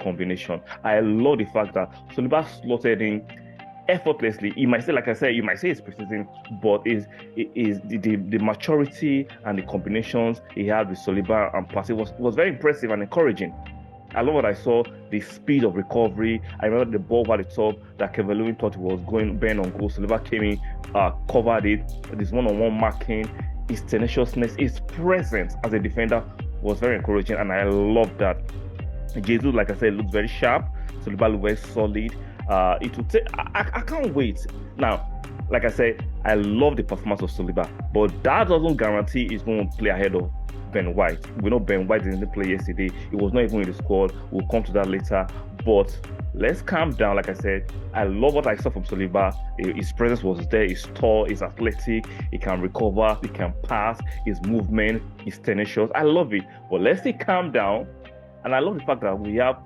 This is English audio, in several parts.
combination. I love the fact that Saliba slotted in effortlessly. You might say, like I said, you might say it's preseason, but is the maturity and the combinations he had with Saliba and Partey was very impressive and encouraging. I love what I saw, the speed of recovery. I remember the ball over the top that Kevin Lewin thought he was going bend on goal. Saliba came in, covered it. This one-on-one marking, his tenaciousness, his presence as a defender was very encouraging, and I love that. Jesus, like I said, looks very sharp. Saliba looks very solid. It will take. I can't wait. Now, like I said, I love the performance of Saliba, but that doesn't guarantee he's going to play ahead of Ben White. We know Ben White didn't play yesterday. He was not even in the squad. We'll come to that later. But let's calm down. Like I said, I love what I saw from Saliba. His presence was there. He's tall. He's athletic. He can recover. He can pass. His movement. His tenacious. I love it. But let's say calm down. And I love the fact that we have.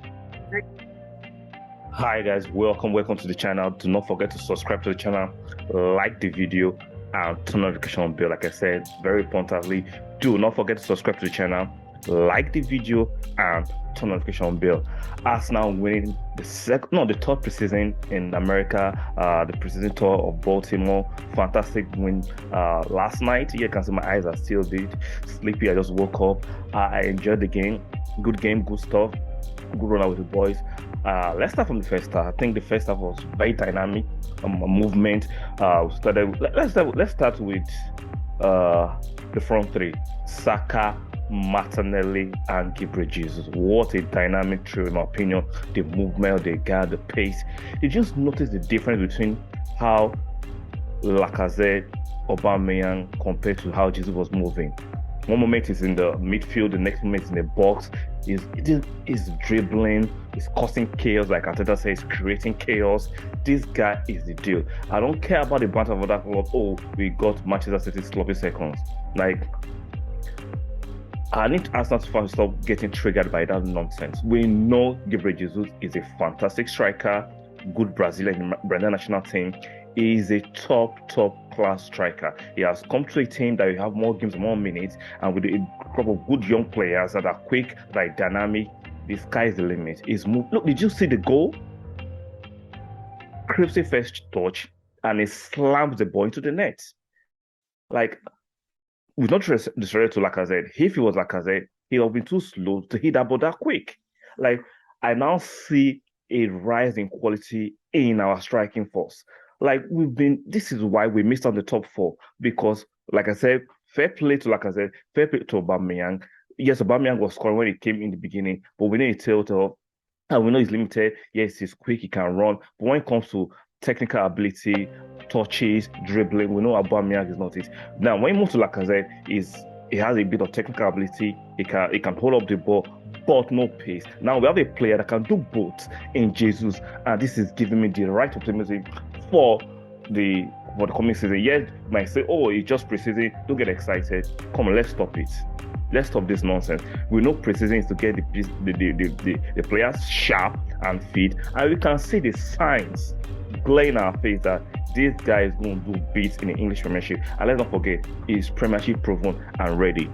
Hi guys, welcome to the channel. Do not forget to subscribe to the channel, like the video, and turn on the notification bell. Like I said, very importantly, do not forget to subscribe to the channel, like the video, and turn on the notification bell. Arsenal winning the third preseason in America, the preseason tour of Baltimore. Fantastic win last night. You can see my eyes are still a bit sleepy. I just woke up. I enjoyed the game. Good game, good stuff. Good run out with the boys. Let's start from the first half. I think the first half was very dynamic. Movement. Let's start with the front three: Saka, Martinelli, and Gabriel Jesus. What a dynamic trio, in my opinion. The movement, the guard, the pace. You just notice the difference between how Lacazette, Aubameyang compared to how Jesus was moving. One moment is in the midfield, the next moment is in the box. He's dribbling, he's causing chaos, like Arteta says, creating chaos. This guy is the deal. I don't care about the banter of other club. Oh, we got Manchester City sloppy seconds. Like, I need Arsenal to stop getting triggered by that nonsense. We know Gabriel Jesus is a fantastic striker, good Brazilian national team. He is a top class striker. He has come to a team that will have more games, more minutes, and with a group of good young players that are quick, that are dynamic. The sky is the limit. His move. Look, did you see the goal? Cripsey first touch, and he slams the ball into the net. Like, with not disrespect to Lacazette, if he was Lacazette, he would have been too slow to hit that ball that quick. Like, I now see a rise in quality in our striking force. Like, this is why we missed on the top four, because, like I said, fair play to Lacazette, fair play to Aubameyang. Yes, Aubameyang was scoring when he came in the beginning, but we know he's telltale, and we know he's limited. Yes, he's quick, he can run, but when it comes to technical ability, touches, dribbling, we know Aubameyang is not it. Now, when you move to Lacazette, he has a bit of technical ability, he can hold up the ball, but no pace. Now we have a player that can do both in Jesus, and this is giving me the right optimism for the coming season. Yes, you might say, oh, it's just preseason, don't get excited. Come on, let's stop it. Let's stop this nonsense. We know preseason is to get the players sharp and fit, and we can see the signs glaring in our face that this guy is going to do beats in the English Premiership. And let's not forget, he's Premiership proven and ready.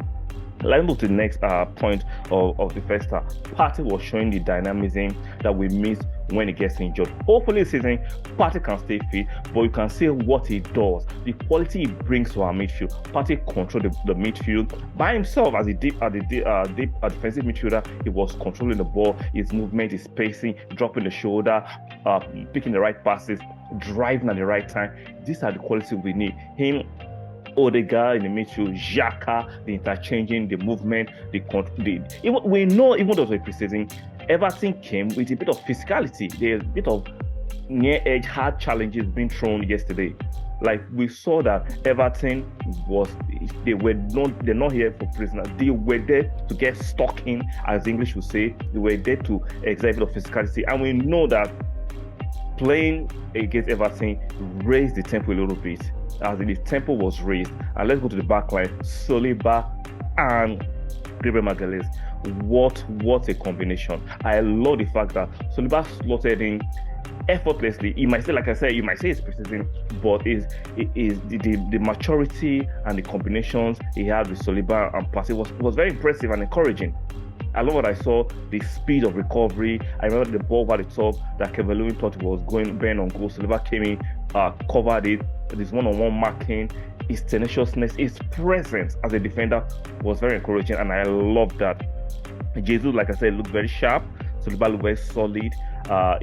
Let's move to the next point of the first half. Partey was showing the dynamism that we miss when he gets injured. Hopefully this season, Partey can stay fit, but you can see what he does, the quality he brings to our midfield. Partey controlled the midfield by himself as a deep defensive midfielder. He was controlling the ball, his movement, his spacing, dropping the shoulder, picking the right passes, driving at the right time. These are the qualities we need. Him, Odegaard in the midfield, Xhaka, the interchanging, the movement, we know even though it was a preseason, Everton came with a bit of physicality. There's a bit of near-edge hard challenges being thrown yesterday. Like, we saw that Everton they're not here for prisoners. They were there to get stuck in, as English would say. They were there to exhibit a bit of physicality, and we know that playing against Everton raised the tempo a little bit. As the tempo was raised, and let's go to the back line. Saliba and Gabriel Magalhaes. What a combination. I love the fact that Saliba slotted in effortlessly. You might say, like I said, you might say it's preseason, but is the maturity and the combinations he had with Saliba and Partey was very impressive and encouraging. I love what I saw, the speed of recovery. I remember the ball over the top that Kevin Lewin thought it was going bend on goal. Saliba came in, covered it. This one-on-one marking, his tenaciousness, his presence as a defender was very encouraging, and I love that. Jesus, like I said, looked very sharp. Saliba looked very solid.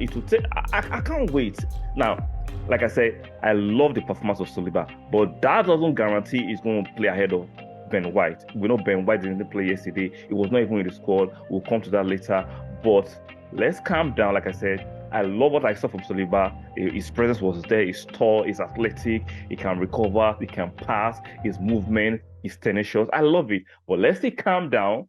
It will take. I can't wait. Now, like I said, I love the performance of Saliba, but that doesn't guarantee he's going to play ahead of Ben White. We know Ben White didn't play yesterday. He was not even in the squad. We'll come to that later. But let's calm down. Like I said, I love what I saw from Saliba. His presence was there. He's tall. He's athletic. He can recover. He can pass. His movement. His tenacious. I love it. But let's see, calm down.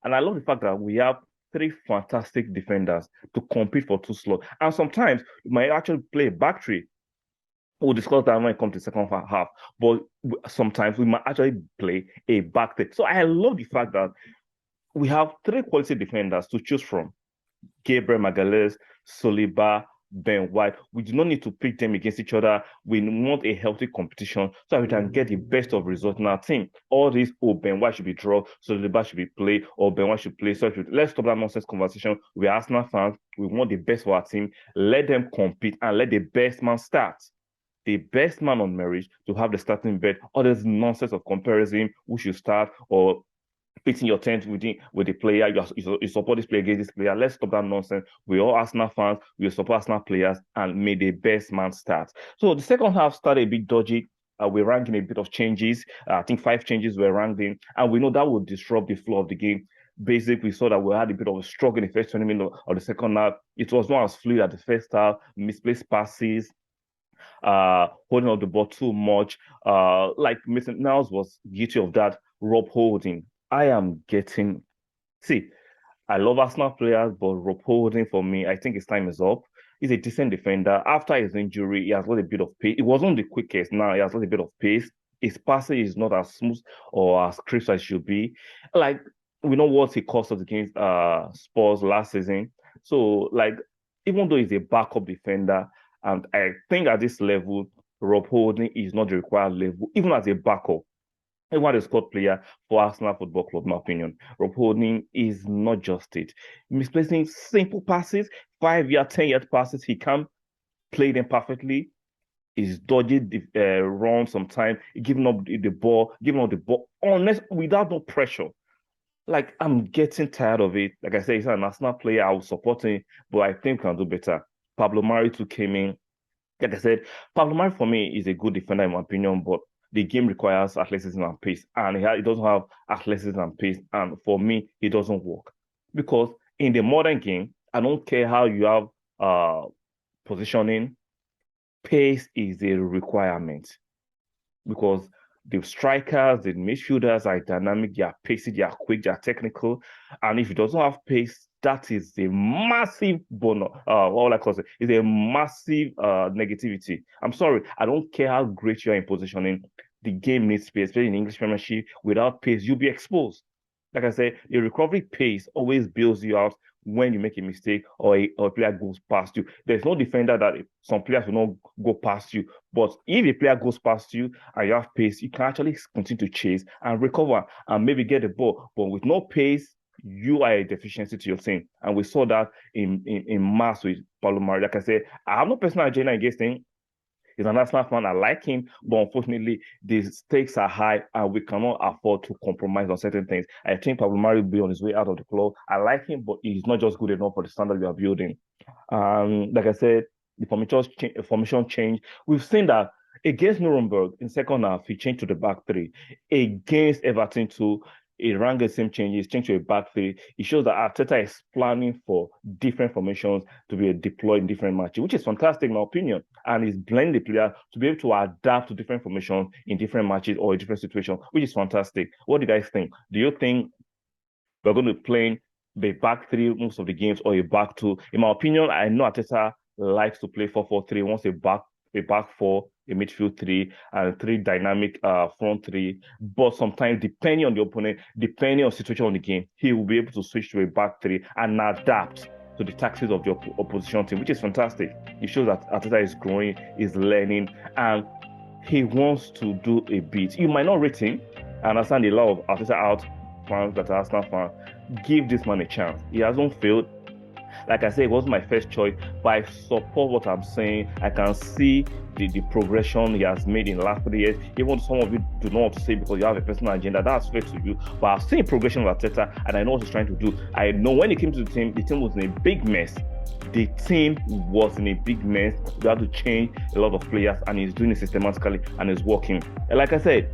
And I love the fact that we have three fantastic defenders to compete for two slots. And sometimes you might actually play a back three. We'll discuss that when it comes to the second half. But sometimes we might actually play a back three. So I love the fact that we have three quality defenders to choose from. Gabriel Magalhaes, Saliba, Ben White. We do not need to pick them against each other. We want a healthy competition so that we can get the best of results in our team. All this, Ben White should be draw, Saliba should be play, or Ben White should play. So let's stop that nonsense conversation. We are Arsenal fans. We want the best for our team. Let them compete and let the best man start. The best man on merit to have the starting bed. All this nonsense of comparison, who should start, or pitching your tent with the player. You support this player against this player. Let's stop that nonsense. We're all Arsenal fans. We support Arsenal players, and may the best man start. So the second half started a bit dodgy. We're ranking a bit of changes. I think 5 changes were ranked in, and we know that will disrupt the flow of the game. Basically, we saw that we had a bit of a struggle in the first 20 minutes of the second half. It was not as fluid as the first half. Misplaced passes, holding on the ball too much. Like Mason Niles was guilty of that. Rob Holding. I am getting. See, I love Arsenal players, but Rob Holding for me, I think his time is up. He's a decent defender. After his injury, he has got a bit of pace. It wasn't the quickest. Now he has got a bit of pace. His passing is not as smooth or as crisp as it should be. Like, we know what he cost us against Spurs last season. So, like, even though he's a backup defender, and I think at this level, Rob Holding is not the required level, even as a backup. Even as a squad player for Arsenal Football Club, in my opinion, Rob Holding is not just it. Misplacing simple passes, 5-yard, 10-yard passes, he can't play them perfectly. He's dodging the run sometimes, giving up the ball, unless without no pressure. Like, I'm getting tired of it. Like I said, he's an Arsenal player. I will support him, but I think we can do better. Pablo Mari too came in. Like I said, Pablo Mari for me is a good defender in my opinion, but the game requires athleticism and pace, and he doesn't have athleticism and pace. And for me, it doesn't work because in the modern game, I don't care how you have positioning, pace is a requirement because the strikers, the midfielders are dynamic, they are pacey, they are quick, they are technical, and if it doesn't have pace, that is a massive bonus. What I call it is a massive negativity. I'm sorry, I don't care how great you are in positioning. The game needs pace, especially in English Premiership. Without pace, you'll be exposed. Like I said, the recovery pace always bails you out when you make a mistake or a player goes past you. There's no defender that some players will not go past you. But if a player goes past you and you have pace, you can actually continue to chase and recover and maybe get the ball. But with no pace, you are a deficiency to your team. And we saw that in mass with Paulo Mari. Like I said, I have no personal agenda against him. He's an Arsenal fan. I like him, but unfortunately, the stakes are high, and we cannot afford to compromise on certain things. I think Pablo Mari will be on his way out of the club. I like him, but he's not just good enough for the standard we are building. Like I said, the formation change. We've seen that against Nuremberg in second half, he changed to the back three. Against Everton too, he ran the same changes, changed to a back three. It shows that Arteta is planning for different formations to be deployed in different matches, which is fantastic in my opinion. And he's blending the player to be able to adapt to different formations in different matches or in different situations, which is fantastic. What do you guys think? Do you think we're going to play the back three most of the games or a back two? In my opinion, I know Arteta likes to play 4-4-3, wants a back four, a midfield three, and 3 dynamic front three. But sometimes, depending on the opponent, depending on the situation on the game, he will be able to switch to a back three and adapt to the tactics of the opposition team, which is fantastic. It shows that Arteta is growing, is learning, and he wants to do a bit. You might not rate him. I understand a lot of Arteta out fans that are Arsenal fans. give this man a chance. He hasn't failed. Like I said, it wasn't my first choice, but I support what I'm saying. I can see the progression he has made in the last 3 years. Even some of you do not want to say because you have a personal agenda, that's fair to you. But I've seen progression with Arteta, and I know what he's trying to do. I know when he came to the team was in a big mess. The team was in a big mess. We had to change a lot of players, and he's doing it systematically, and it's working. And like I said,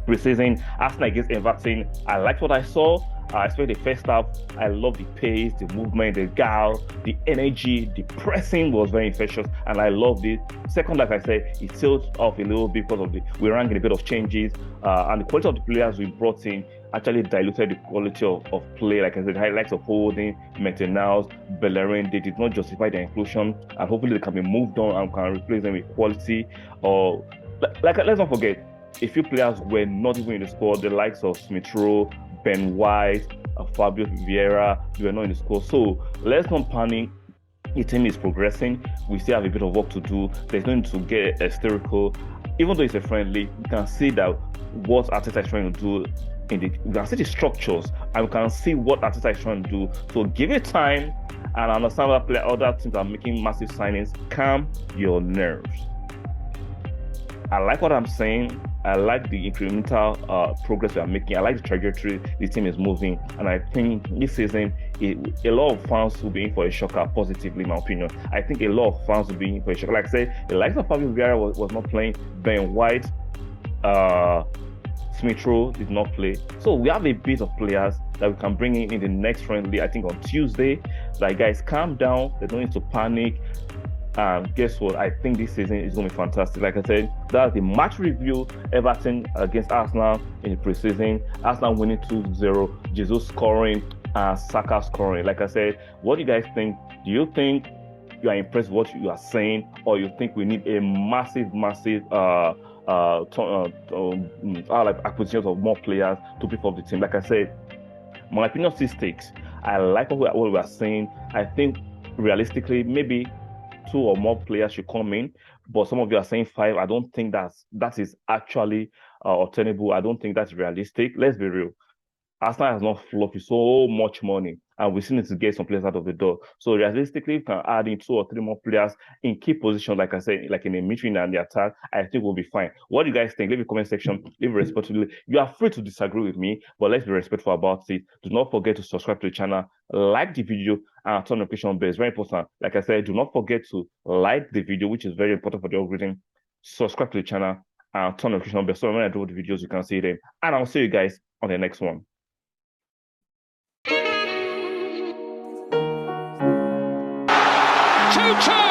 preseason, Arsenal against Everton, I liked what I saw. Especially the first half, I love the pace, the movement, the guile, the energy, the pressing was very infectious, and I loved it. Second, like I said, it tailed off a little bit because of we ran in a bit of changes, and the quality of the players we brought in actually diluted the quality of play. Like I said, highlights of Holding, Metenaus, Bellerin, they did not justify their inclusion, and hopefully they can be moved on and can replace them with quality. Or like let's not forget, a few players were not even in the squad, the likes of Smith Rowe, Ben White, Fabio Vieira, they were not in the squad. So let's not panic. The team is progressing. We still have a bit of work to do. There's no need to get hysterical. Even though it's a friendly, you can see that what Arteta is trying to do we can see the structures, and we can see what Arteta is trying to do. So give it time, and understand that other teams are making massive signings. Calm your nerves. I like what I'm saying. I like the incremental progress we are making. I like the trajectory the team is moving. And I think this season, a lot of fans will be in for a shocker, positively, in my opinion. I think a lot of fans will be in for a shocker. Like I said, the likes of Fabio Vieira was not playing. Ben White, Smith Rowe did not play. So we have a bit of players that we can bring in the next friendly, I think on Tuesday. Like, guys, calm down. There's no need to panic. Guess what? I think this season is going to be fantastic. Like I said, that's the match review. Everton against Arsenal in the preseason. Arsenal winning 2-0. Jesus scoring and Saka scoring. Like I said, what do you guys think? Do you think you are impressed with what you are saying, or you think we need a massive acquisitions of more players to beef up the team? Like I said, my opinion still sticks. I like what we are saying. I think realistically, maybe 2 or more players should come in, but some of you are saying 5. I don't think that is actually obtainable. I don't think that's realistic. Let's be real. Arsenal has not flopped with so much money, and we still need to get some players out of the door. So realistically, if we can add in 2 or 3 more players in key positions, like I said, like in the midfield and the attack, I think we'll be fine. What do you guys think? Leave a comment section. Leave respectfully. You are free to disagree with me, but let's be respectful about it. Do not forget to subscribe to the channel, like the video, and turn notification bell. It's very important. Like I said, do not forget to like the video, which is very important for the algorithm. Subscribe to the channel and turn notification bell so when I do the videos, you can see them. And I'll see you guys on the next one. Choo-choo!